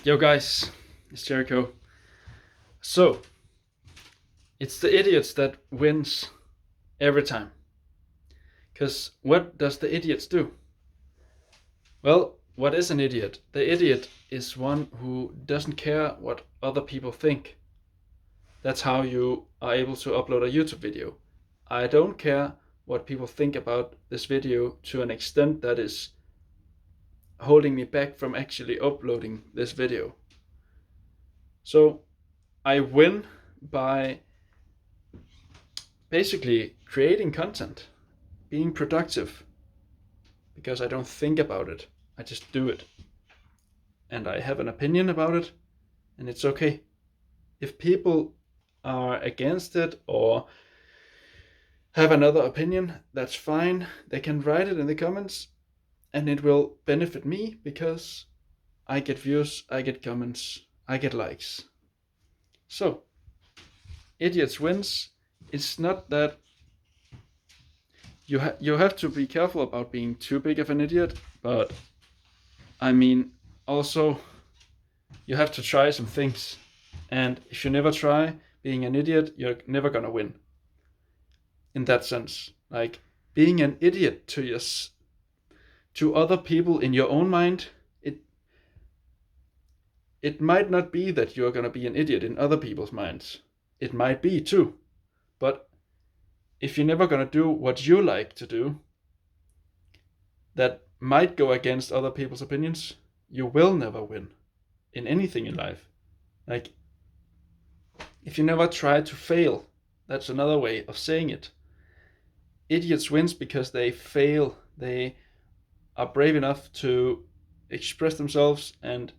Yo guys, it's Jericho. So, it's the idiots that wins every time. Cause what does the idiots do? Well, what is an idiot? The idiot is one who doesn't care what other people think. That's how you are able to upload a YouTube video. I don't care what people think about this video to an extent that is holding me back from actually uploading this video. So I win by basically creating content, being productive, because I don't think about it. I just do it. And I have an opinion about it, and it's okay. If people are against it or have another opinion, that's fine. They can write it in the comments, and it will benefit me because I get views, I get comments, I get likes. So, idiots wins. It's not that you have to be careful about being too big of an idiot, but I mean, also you have to try some things. And if you never try being an idiot, you're never gonna win. In that sense, like being an idiot to other people in your own mind, it might not be that you're gonna be an idiot in other people's minds. It might be too, but if you're never gonna do what you like to do, that might go against other people's opinions, you will never win in anything in life. Like, if you never try to fail, that's another way of saying it. Idiots wins because they fail. They are brave enough to express themselves and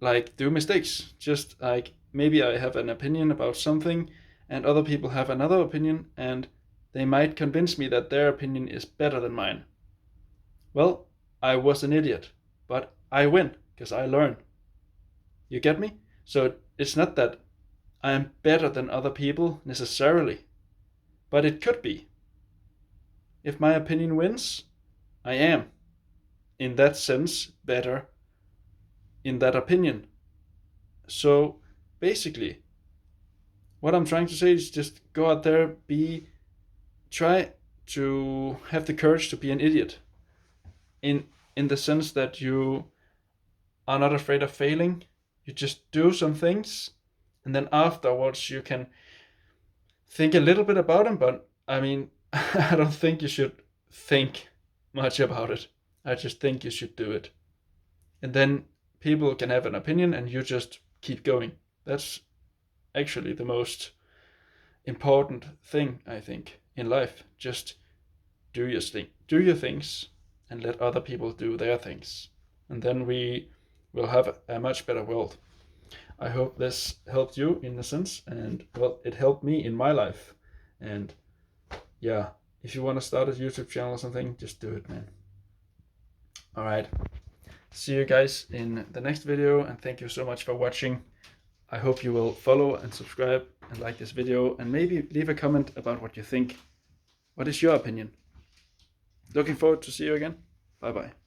like do mistakes. Just like maybe I have an opinion about something and other people have another opinion and they might convince me that their opinion is better than mine. Well, I was an idiot, but I win because I learn. You get me? So it's not that I am better than other people necessarily, but it could be. If my opinion wins, I am, in that sense, better in that opinion. So basically, what I'm trying to say is just go out there, try to have the courage to be an idiot. In the sense that you are not afraid of failing. You just do some things, and then afterwards you can think a little bit about them. But I mean, I don't think you should think much about it. I just think you should do it. And then people can have an opinion, and you just keep going. That's actually the most important thing, I think, in life. Just do your things, and let other people do their things. And then we will have a much better world. I hope this helped you in a sense, and well, it helped me in my life. And yeah, if you want to start a YouTube channel or something, just do it, man. All right. See you guys in the next video, and thank you so much for watching. I hope you will follow and subscribe and like this video, and maybe leave a comment about what you think. What is your opinion? Looking forward to see you again. Bye bye.